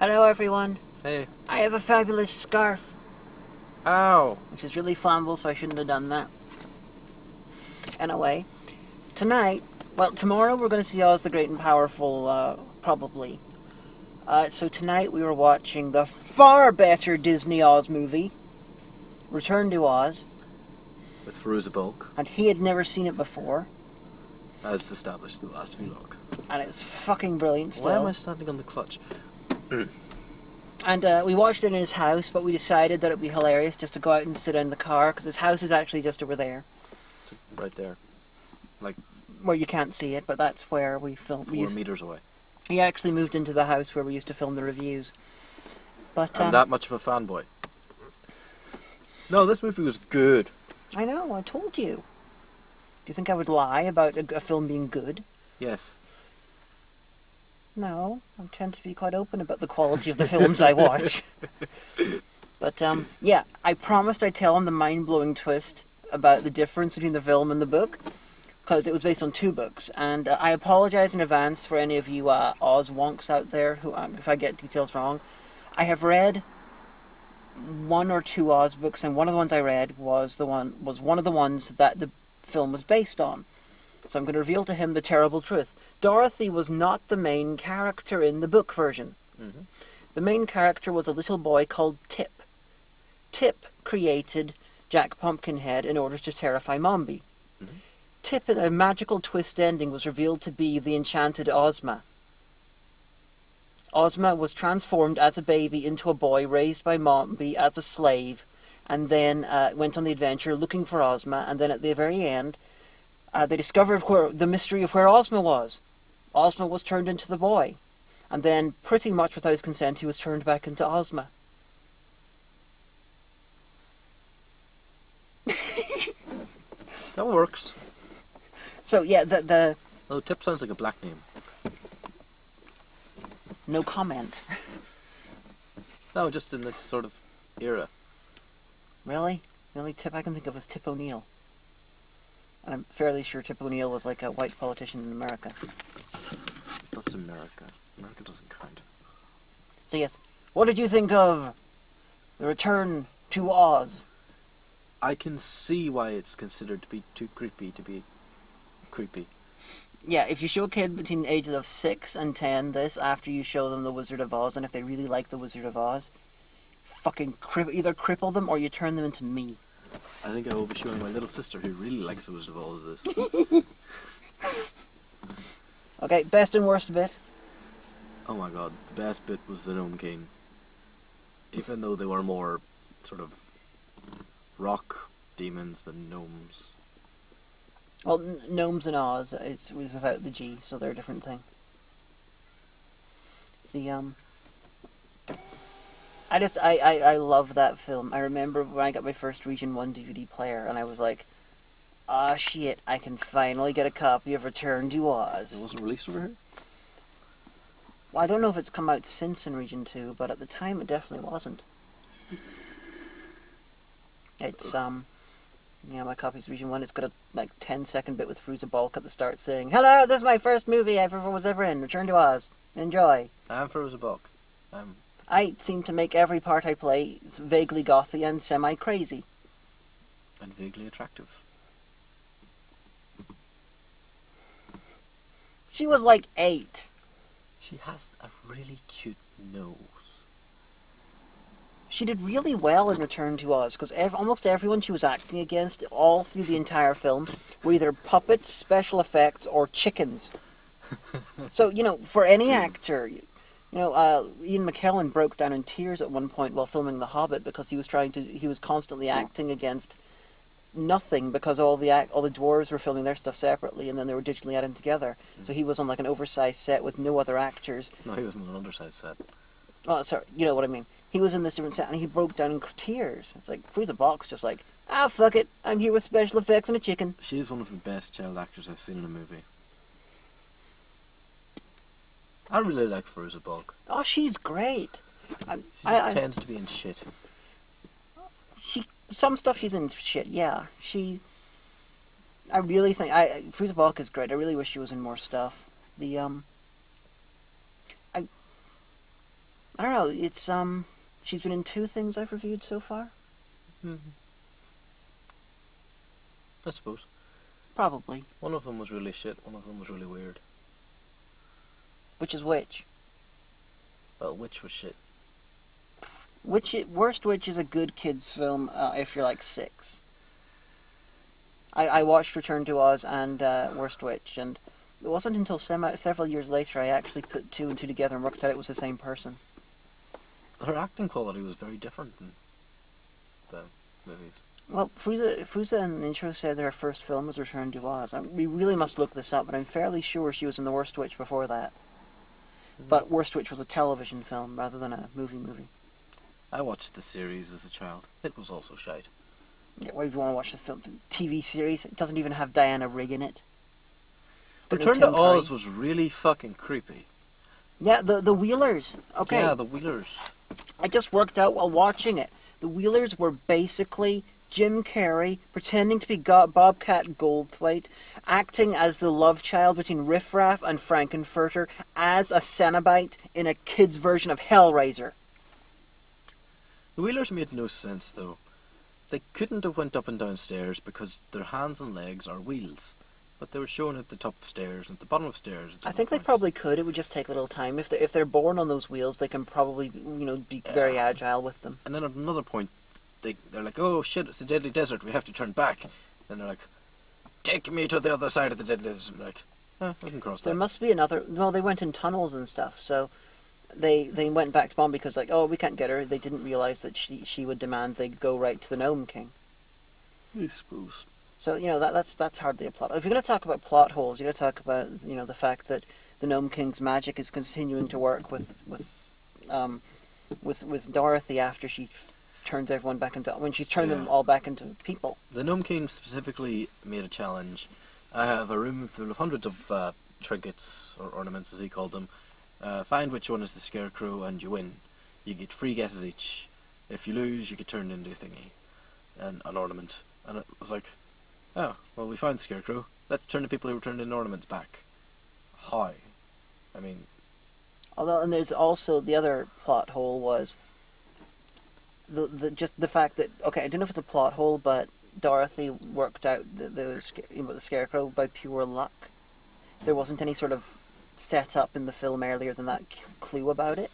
Hello everyone. Hey. I have a fabulous scarf. Ow. Which is really flammable, so I shouldn't have done that. Anyway, tomorrow we're going to see Oz the Great and Powerful, probably. So tonight we were watching the far better Disney Oz movie, Return to Oz. With Fairuza Balk, And he had never seen it before. as established in the last vlog. And it's fucking brilliant still. Why am I standing on the clutch? And we watched it in his house, but we decided that it would be hilarious just to go out and sit in the car, because his house is actually just over there. Right there. Like Where you can't see it, but that's where we filmed. 4 meters away. He actually moved into the house where we used to film the reviews. But I'm that much of a fanboy. No, this movie was good. I know, I told you. Do you think I would lie about a film being good? Yes. No, I tend to be quite open about the quality of the films I watch. But, yeah, I promised I'd tell him the mind-blowing twist about the difference between the film and the book, because it was based on 2 books. And I apologize in advance for any of you Oz wonks out there who, if I get details wrong. I have read 1 or 2 Oz books, and one of the ones I read was one of the ones that the film was based on. So I'm going to reveal to him the terrible truth. Dorothy was not the main character in the book version. Mm-hmm. The main character was a little boy called Tip. Tip created Jack Pumpkinhead in order to terrify Mombi. Mm-hmm. Tip, in a magical twist ending, was revealed to be the enchanted Ozma. Ozma was transformed as a baby into a boy raised by Mombi as a slave, and then went on the adventure looking for Ozma, and then at the very end, they discovered the mystery of where Ozma was. Ozma was turned into the boy, and then, pretty much without his consent, he was turned back into Ozma. That works. So, yeah, Oh, Tip sounds like a black name. no comment. No, just in this sort of era. Really? The only Tip I can think of is Tip O'Neill. And I'm fairly sure Tip O'Neill was like a white politician in America. That's America. America doesn't count. So yes, what did you think of The Return to Oz? I can see why it's considered to be too creepy to be creepy. Yeah, if you show a kid between the ages of 6 and 10 this after you show them The Wizard of Oz, and if they really like The Wizard of Oz, fucking either cripple them or you turn them into me. I think I will be showing my little sister who really likes The Wizard of Oz this. Okay, best and worst bit. Oh my god, the best bit was the Gnome King. Even though they were more sort of rock demons than gnomes. Well, gnomes in Oz, it was without the G, so they're a different thing. I love that film. I remember when I got my first Region 1 DVD player, and I was like, ah, shit, I can finally get a copy of Return to Oz. It wasn't released over here? Well, I don't know if it's come out since in Region 2, but at the time it definitely wasn't. It's, yeah, my copy's Region 1. It's got a, 10-second bit with Fairuza Balk at the start saying, "Hello, this is my first movie I ever was ever in. Return to Oz. Enjoy." I'm Fairuza Balk. I seem to make every part I play vaguely gothy and semi-crazy. And vaguely attractive. She was like 8. She has a really cute nose. She did really well in Return to Oz, because almost everyone she was acting against, all through the entire film, were either puppets, special effects, or chickens. So, for any actor, Ian McKellen broke down in tears at one point while filming The Hobbit because he was constantly acting against nothing because all the dwarves were filming their stuff separately and then they were digitally added together. So he was on like an oversized set with no other actors. No, he wasn't on an undersized set. Oh, sorry, you know what I mean. He was in this different set and he broke down in tears. It's like, Fairuza Balk's just like, ah, fuck it, I'm here with special effects and a chicken. She is one of the best child actors I've seen in a movie. I really like Fairuza Balk. Oh, she's great. She tends to be in shit. Some stuff she's in shit, yeah. I really think Fairuza Balk is great. I really wish she was in more stuff. I don't know. It's she's been in 2 things I've reviewed so far. Mm-hmm. I suppose. Probably. One of them was really shit, one of them was really weird. Which is which? Well, which was shit? Worst Witch is a good kids film if you're like 6. I watched Return to Oz and Worst Witch, and it wasn't until several years later I actually put 2 and 2 together and worked out it was the same person. Her acting quality was very different than the movies. Well, Fairuza in the intro said that her first film was Return to Oz. We really must look this up, but I'm fairly sure she was in The Worst Witch before that. Mm-hmm. But Worst Witch was a television film rather than a movie. I watched the series as a child. It was also shite. Yeah, why do you want to watch the TV series? It doesn't even have Diana Rigg in it. Return to Oz was really fucking creepy. Yeah, the Wheelers. Okay. Yeah, the Wheelers. I just worked out while watching it. The Wheelers were basically Jim Carrey pretending to be Bobcat Goldthwait, acting as the love child between Riff Raff and Frankenfurter as a Cenobite in a kid's version of Hellraiser. The Wheelers made no sense, though. They couldn't have went up and down stairs because their hands and legs are wheels. But they were shown at the top of stairs and at the bottom of stairs. I think they probably could. It would just take a little time. If they're born on those wheels, they can probably be very agile with them. And then at another point, they're like, oh shit, it's the Deadly Desert, we have to turn back. And they're like, take me to the other side of the Deadly Desert. And like, we can cross that. There must be another... No, they went in tunnels and stuff, so... They went back to Mom because, like, oh, we can't get her. They didn't realize that she would demand they go right to the Gnome King. I suppose. So, that's hardly a plot. If you're going to talk about plot holes, you're going to talk about, the fact that the Gnome King's magic is continuing to work with Dorothy after she turns everyone back into... When she's turned them all back into people. The Gnome King specifically made a challenge. I have a room full of hundreds of trinkets, or ornaments as he called them. Find which one is the Scarecrow and you win. You get 3 guesses each. If you lose, you get turned into a thingy. And an ornament. And it was like, oh, well, we found the Scarecrow. Let's turn the people who turned in ornaments back. How? I mean... And there's also the other plot hole was just the fact that, okay, I don't know if it's a plot hole, but Dorothy worked out the Scarecrow by pure luck. There wasn't any sort of set up in the film earlier than that clue about it.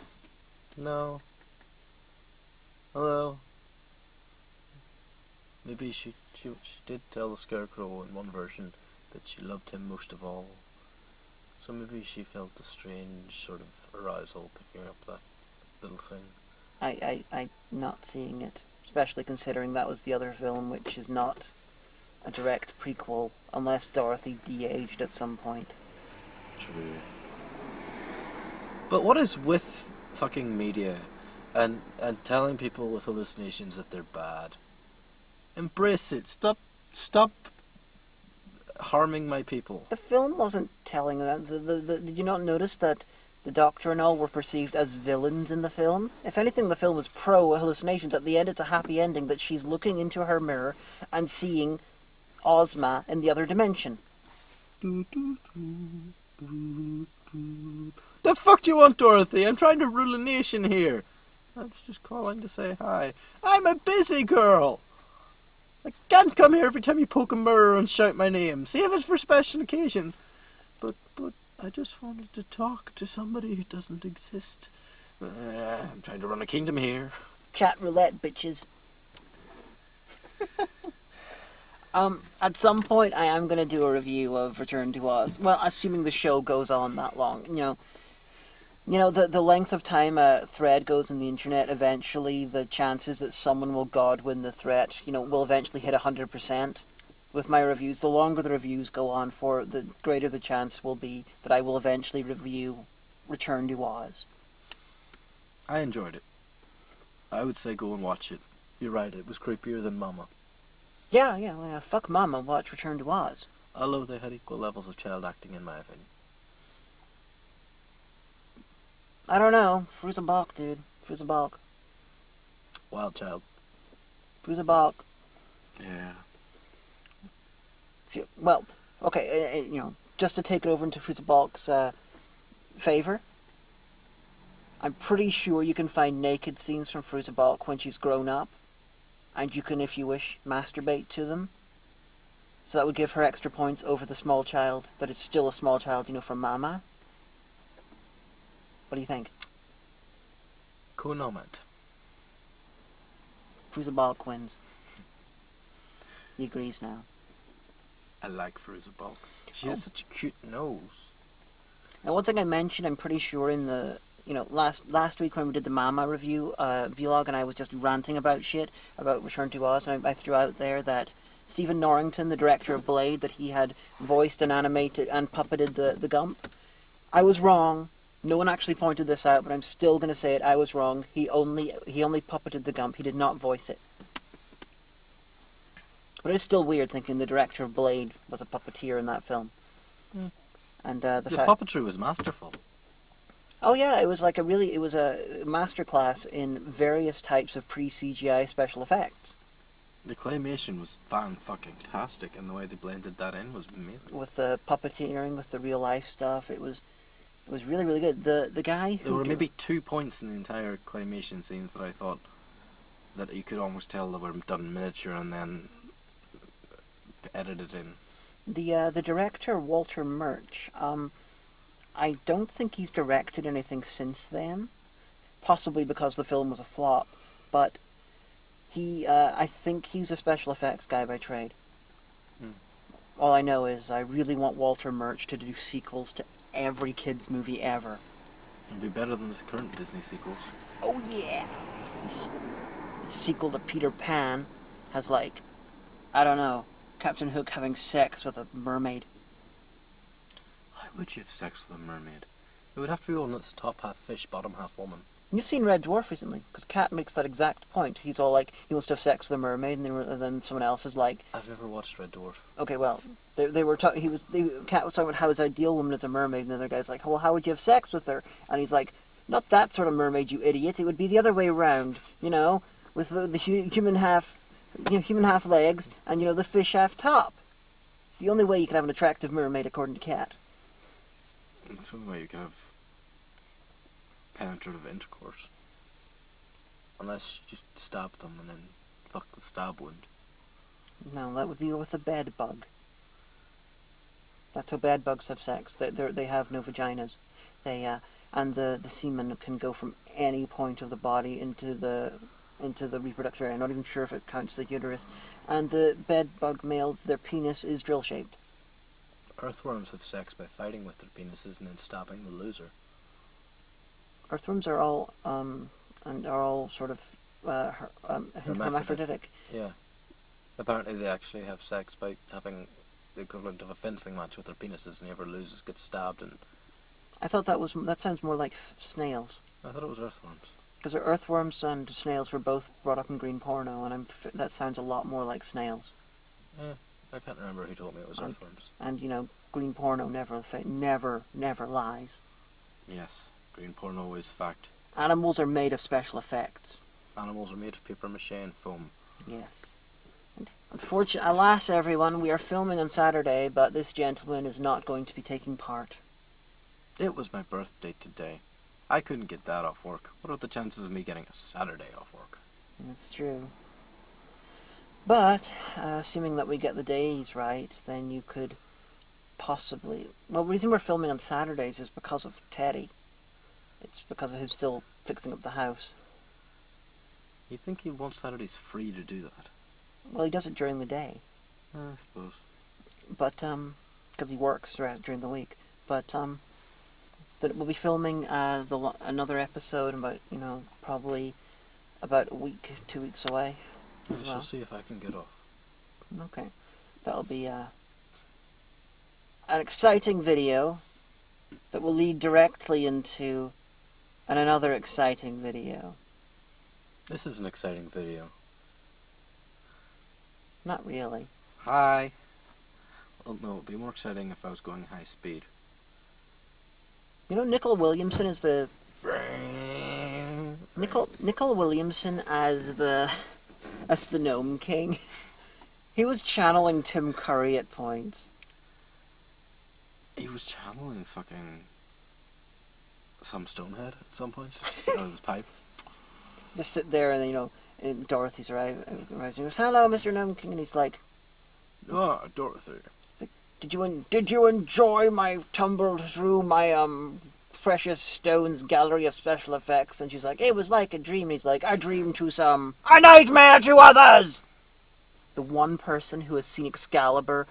No. Although... Maybe she did tell the Scarecrow in one version that she loved him most of all. So maybe she felt a strange sort of arousal picking up that little thing. I'm not seeing it, especially considering that was the other film, which is not a direct prequel, unless Dorothy de-aged at some point. True. But what is with fucking media and telling people with hallucinations that they're bad? Embrace it. Stop harming my people. The film wasn't telling that. Did you not notice that the Doctor and all were perceived as villains in the film? If anything, the film was pro-hallucinations. At the end, it's a happy ending that she's looking into her mirror and seeing Ozma in the other dimension. The fuck do you want, Dorothy? I'm trying to rule a nation here. I was just calling to say hi. I'm a busy girl. I can't come here every time you poke a mirror and shout my name. Save it for special occasions. But I just wanted to talk to somebody who doesn't exist. I'm trying to run a kingdom here. Chat roulette, bitches. At some point, I am going to do a review of Return to Oz. Well, assuming the show goes on that long. The length of time a thread goes in the internet, eventually the chances that someone will Godwin the threat, will eventually hit 100%. With my reviews, the longer the reviews go on for, the greater the chance will be that I will eventually review Return to Oz. I enjoyed it. I would say go and watch it. You're right, it was creepier than Mama. Yeah, fuck Mama, watch Return to Oz. Although they had equal levels of child acting in my opinion. I don't know. Fairuza Balk, dude. Fairuza Balk. Wild child. Fairuza Balk. Yeah. Well, okay, just to take it over into Fairuza Balk's favor. I'm pretty sure you can find naked scenes from Fairuza Balk when she's grown up, and you can, if you wish, masturbate to them. So that would give her extra points over the small child that is still a small child, from Mama. What do you think? Konomet. Fairuza Balk wins. He agrees now. I like Fairuza Balk. She has such a cute nose. And one thing I mentioned, I'm pretty sure in the, last week when we did the Mama review vlog, and I was just ranting about shit, about Return to Oz, and I threw out there that Stephen Norrington, the director of Blade, that he had voiced and animated and puppeted the Gump. I was wrong. No one actually pointed this out, but I'm still going to say it. I was wrong. He only puppeted the Gump. He did not voice it. But it's still weird thinking the director of Blade was a puppeteer in that film. Mm. And the puppetry was masterful. Oh yeah, it was a masterclass in various types of pre-CGI special effects. The claymation was fan-fucking-tastic, and the way they blended that in was amazing. With the puppeteering, with the real-life stuff, it was really, really good. The guy who... There were maybe 2 points in the entire claymation scenes that I thought that you could almost tell they were done in miniature and then edited in. The director, Walter Murch, I don't think he's directed anything since then, possibly because the film was a flop, but I think he's a special effects guy by trade. All I know is I really want Walter Murch to do sequels to every kids' movie ever. It'd be better than the current Disney sequels. Oh yeah! The sequel to Peter Pan has I don't know, Captain Hook having sex with a mermaid. Why would you have sex with a mermaid? It would have to be one that's top half fish, bottom half woman. You've seen Red Dwarf recently, because Cat makes that exact point. He's all he wants to have sex with a mermaid, and then someone else is like... I've never watched Red Dwarf. Okay, well, they were talking... Cat was talking about how his ideal woman is a mermaid, and the other guy's like, well, how would you have sex with her? And he's like, not that sort of mermaid, you idiot. It would be the other way around, with the human half legs, and the fish half top. It's the only way you can have an attractive mermaid, according to Cat. It's the only way you can have penetrative intercourse. Unless you stab them and then fuck the stab wound. No, that would be with a bed bug. That's how bed bugs have sex. They have no vaginas. And the semen can go from any point of the body into the reproductive area. I'm not even sure if it counts the uterus. And the bed bug males, their penis is drill shaped. Earthworms have sex by fighting with their penises and then stabbing the loser. Earthworms are all sort of hermaphroditic. Yeah. Apparently they actually have sex by having the equivalent of a fencing match with their penises, and whoever loses gets stabbed. And I thought that sounds more like snails. I thought it was earthworms. Because earthworms and snails were both brought up in green porno, and that sounds a lot more like snails. Yeah, I can't remember who told me it was earthworms. And green porno never lies. Yes. Green porno is fact. Animals are made of special effects. Animals are made of paper mache and foam. Yes. Unfortunately, alas everyone, we are filming on Saturday, but this gentleman is not going to be taking part. It was my birthday today. I couldn't get that off work. What are the chances of me getting a Saturday off work? That's true. But, assuming that we get the days right, then you could possibly... Well, the reason we're filming on Saturdays is because of Teddy. It's because of him still fixing up the house. You'd think he'd want Saturdays free to do that. Well, he does it during the day. I suppose. But, because he works during the week. But, we'll be filming another episode about, probably about a week, 2 weeks away. I shall see if I can get off. Okay. That'll be an exciting video that will lead directly into another exciting video. This is an exciting video. Not really. Hi. Well, no, it would be more exciting if I was going high speed. Nicol Williamson is the... Nicol Williamson as the Gnome King. He was channeling Tim Curry at points. He was channeling fucking some stonehead at some point, just sit out of his pipe. Just sit there, and and Dorothy's arriving. He goes, "Hello, Mr. Gnome King," and he's like, Ah, Dorothy. Did you enjoy my tumble through my precious stones gallery of special effects?" And she's like, "It was like a dream." And he's like, "A dream to some, a nightmare to others." The one person who has seen Excalibur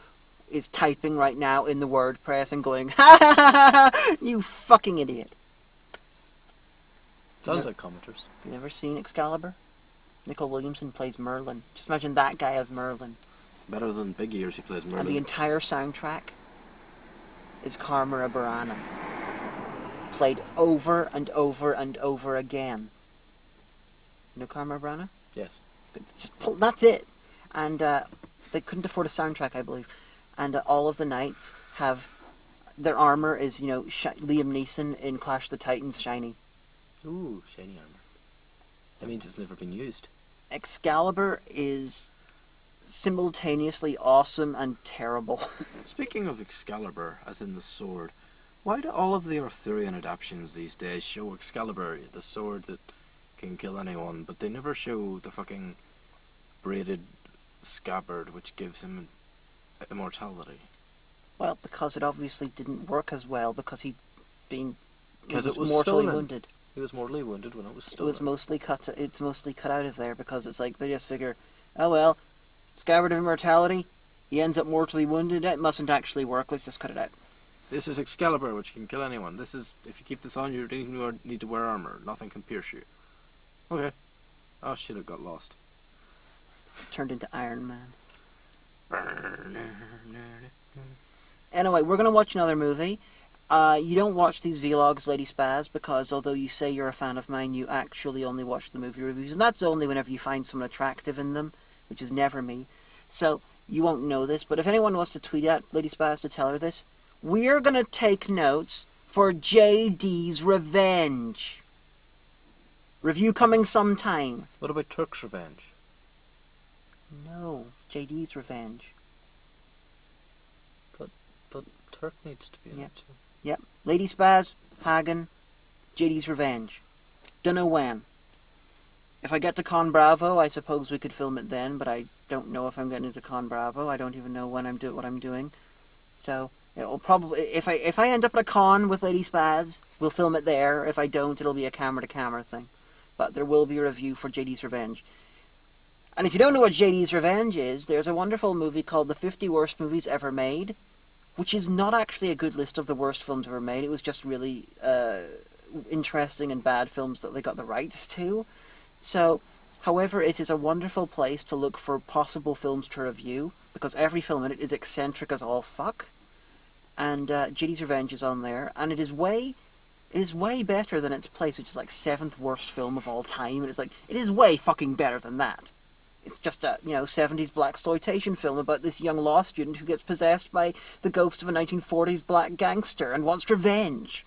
is typing right now in the WordPress and going, "Ha ha ha ha! You fucking idiot!" Sounds like commenters. You never seen Excalibur? Nicole Williamson plays Merlin. Just imagine that guy as Merlin. Better than Big Ears, he plays Merlin. And the entire soundtrack is Carmela Burana, played over and over and over again. You know Carmela Burana? Yes. That's it. And they couldn't afford a soundtrack, I believe. And all of the knights have their armor is, Liam Neeson in Clash of the Titans shiny. Ooh, shiny armor. That means it's never been used. Excalibur is simultaneously awesome and terrible. Speaking of Excalibur, as in the sword, why do all of the Arthurian adaptations these days show Excalibur, the sword that can kill anyone, but they never show the fucking braided scabbard which gives him immortality? Well, because it obviously didn't work as well, because he was mortally stolen. wounded. He was mortally wounded when it was stolen. It's mostly cut out of there, because it's like they just figure, oh well, scabbard of immortality, he ends up mortally wounded, it mustn't actually work, let's just cut it out. This is Excalibur, which can kill anyone. This is, if you keep this on, you don't need to wear armor. Nothing can pierce you. Okay. Oh shit, it got lost. Turned into Iron Man. Anyway, we're going to watch another movie. You don't watch these vlogs, Lady Spaz, because although you say you're a fan of mine, you actually only watch the movie reviews, and that's only whenever you find someone attractive in them, which is never me. So, you won't know this, but if anyone wants to tweet at Lady Spaz to tell her this, we're going to take notes for JD's Revenge. Review coming sometime. What about Turk's Revenge? No, JD's Revenge. But Turk needs to be in it too. Yep. Lady Spaz, Hagan, JD's Revenge. Dunno when. If I get to Con Bravo, I suppose we could film it then, but I don't know if I'm getting into Con Bravo. I don't even know when what I'm doing. So, it'll probably, if I end up at a con with Lady Spaz, we'll film it there. If I don't, it'll be a camera-to-camera thing. But there will be a review for JD's Revenge. And if you don't know what JD's Revenge is, there's a wonderful movie called The 50 Worst Movies Ever Made, which is not actually a good list of the worst films ever made. It was just really interesting and bad films that they got the rights to. So, however, it is a wonderful place to look for possible films to review, because every film in it is eccentric as all fuck. And JD's Revenge is on there, and it is way better than its place, which is like 7th worst film of all time. And it's like, it is way fucking better than that. It's just a, 70s blaxploitation film about this young law student who gets possessed by the ghost of a 1940s black gangster and wants revenge.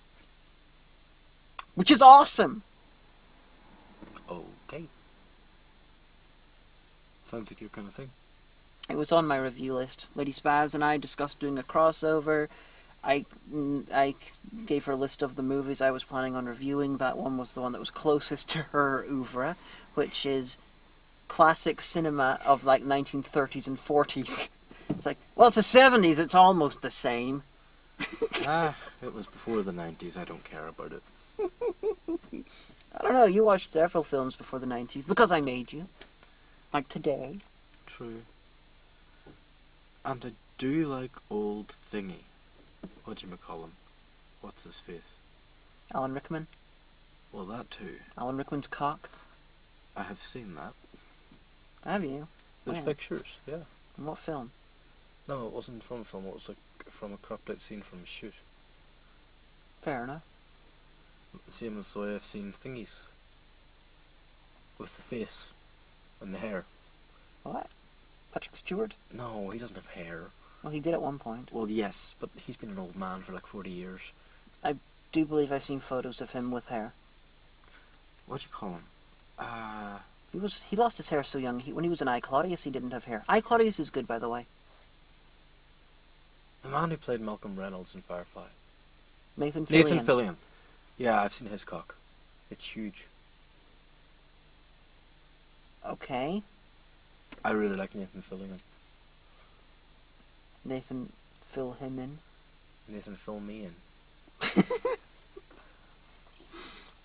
Which is awesome! Okay. Sounds like your kind of thing. It was on my review list. Lady Spaz and I discussed doing a crossover. I gave her a list of the movies I was planning on reviewing. That one was the one that was closest to her oeuvre, which is classic cinema of like 1930s and 40s. It's like, well, it's the 70s, it's almost the same. It was before the 90s, I don't care about it. I don't know, you watched several films before the 90s, because I made you. Like today. True. And I do like old thingy. Whatchamacallum? What's his face? Alan Rickman. Well, that too. Alan Rickman's cock. I have seen that. Have you? There's When? pictures, yeah. In what film? No, it wasn't from a film, it was like from a cropped out scene from a shoot. Fair enough. Same as the way I've seen thingies. With the face and the hair. What? Patrick Stewart? No, he doesn't have hair. Well, he did at one point. Well, yes, but he's been an old man for like 40 years. I do believe I've seen photos of him with hair. What do you call him? He lost his hair so young. When he was in I, Claudius, he didn't have hair. I, Claudius is good, by the way. The man who played Malcolm Reynolds in Firefly. Nathan Fillion. Nathan Fillion. Yeah, I've seen his cock. It's huge. Okay. I really like Nathan Fillion. Nathan, fill him in. Nathan, fill me in.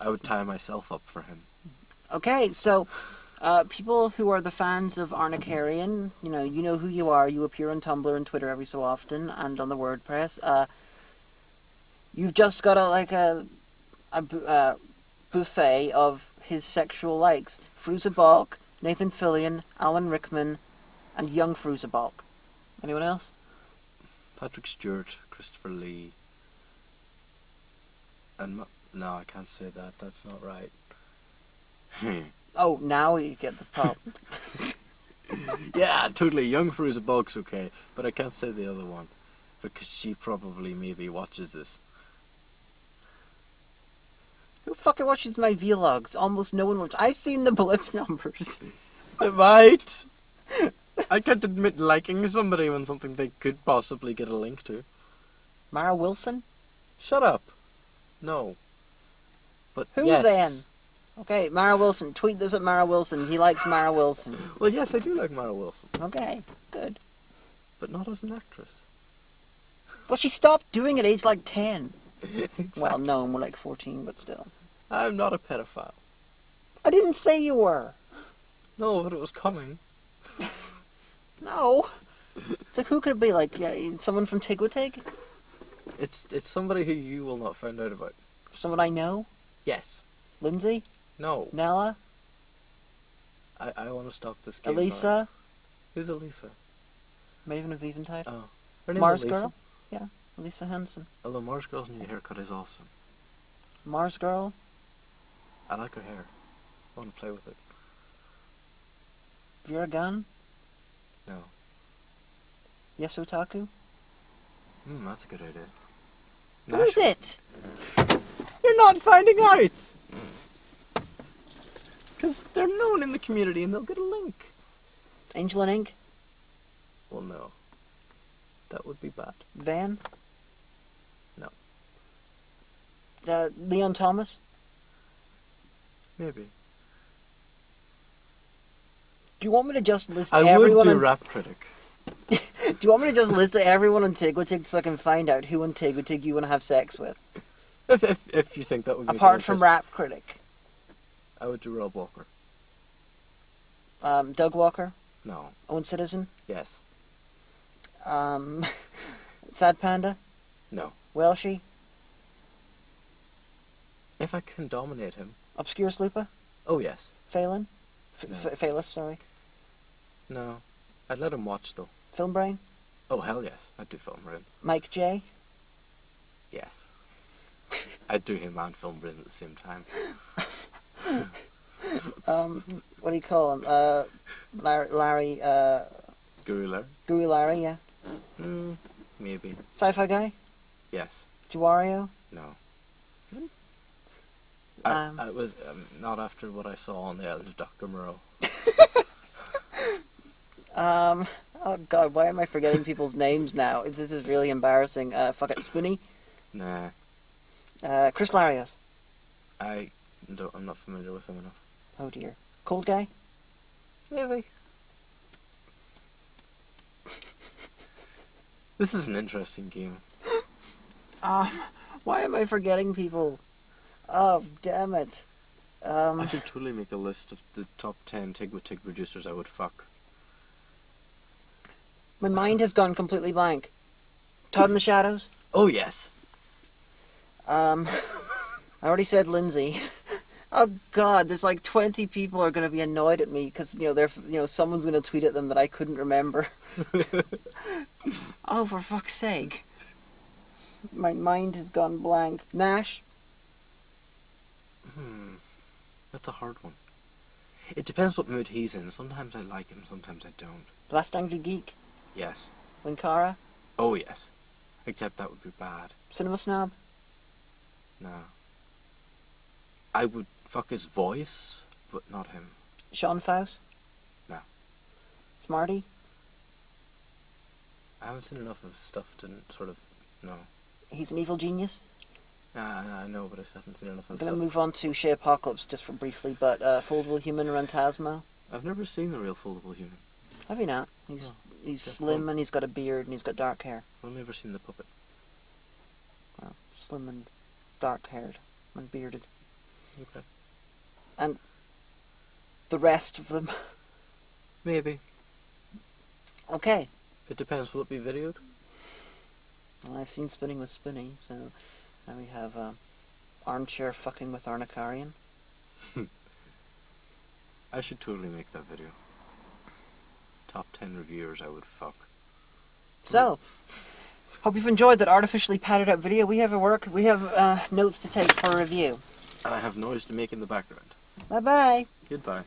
I would tie myself up for him. Okay, so people who are the fans of Arnicarian, you know who you are. You appear on Tumblr and Twitter every so often, and on the WordPress. You've just got a buffet of his sexual likes: Fairuza Balk, Nathan Fillion, Alan Rickman, and young Fairuza Balk. Anyone else? Patrick Stewart, Christopher Lee, and no, I can't say that. That's not right. Oh, now you get the pop. Yeah, totally. Young Fairuza Balk's okay, but I can't say the other one because she probably maybe watches this. Who fucking watches my vlogs? Almost no one watches. I've seen the blip numbers. They might. I can't admit liking somebody when something they could possibly get a link to. Mara Wilson? Shut up. No. But Who yes. then? Okay, Mara Wilson. Tweet this at Mara Wilson. He likes Mara Wilson. Well, yes, I do like Mara Wilson, Okay, good. but not as an actress. Well, she stopped doing it at age like 10. Exactly. Well, no, more like 14, but still. I'm not a pedophile. I didn't say you were. No, but it was coming. No. So who could it be? Like someone from Tigwatig? It's somebody who you will not find out about. Someone I know? Yes. Lindsay? No. Nella? I want to stop this game. Elisa? Now. Who's Elisa? Maven of the Eventide? Oh. Her name Mars is Elisa. Girl? Yeah, Elisa Hansen. Although Mars Girl's new haircut is awesome. Mars Girl? I like her hair. I want to play with it. Vera Gunn? No. Yes Otaku? That's a good idea. Who is it? You're not finding out! Because they're known in the community and they'll get a link. Angel and Ink? Well, no. That would be bad. Van? No. Leon Thomas? Maybe. Do you want me to just list I everyone would do on... Rap Critic. Do you want me to just list everyone on Tigwatig so I can find out who on Tigwatig you want to have sex with? If you think that would be Apart from Rap Critic. I would do Rob Walker. Doug Walker? No. Owen Citizen? Yes. Sad Panda? No. Welshie? If I can dominate him. Obscure Sloopa? Oh, yes. Phelan? No. Phalis, sorry. No. I'd let him watch, though. Film Brain? Oh, hell yes. I'd do Film Brain. Mike J? Yes. I'd do him and Film Brain at the same time. What do you call him? Larry, Guru Larry? Guru Larry, yeah. Maybe. Sci-Fi Guy? Yes. Juwario? No. I was not after what I saw on the island of Dr. Moreau. Oh god, why am I forgetting people's names now? This is really embarrassing. Fuck it, Spoonie? Nah. Chris Larios? I'm not familiar with him enough. Oh dear. Cold Guy? Maybe. This is an interesting game. Why am I forgetting people? Oh, damn it. I should totally make a list of the top 10 Tig producers I would fuck. My mind has gone completely blank. Todd in the Shadows? Oh, yes. I already said Lindsay. Oh god, there's like 20 people are going to be annoyed at me because, someone's going to tweet at them that I couldn't remember. Oh, for fuck's sake. My mind has gone blank. Nash? That's a hard one. It depends what mood he's in. Sometimes I like him, sometimes I don't. Last Angry Geek? Yes. Winkara? Oh, yes. Except that would be bad. Cinema Snob? No. I would fuck his voice, but not him. Sean Faust? No. Smarty? I haven't seen enough of his stuff to sort of know. He's an evil genius? I know, but I haven't seen enough I'm of going to it. move on to Shea Apocalypse just for briefly, but Foldable Human Rantasmo. I've never seen the real foldable human. Have you not? He's slim and he's got a beard and he's got dark hair. I've never seen the puppet. Well, slim and dark-haired and bearded. Okay. And the rest of them. Maybe. Okay. It depends. Will it be videoed? Well, I've seen Spinning with Spinny, so now we have Armchair Fucking with Arnicarian. I should totally make that video. Top 10 reviewers I would fuck. So, hope you've enjoyed that artificially padded out video. We have notes to take for review. And I have noise to make in the background. Bye bye. Goodbye.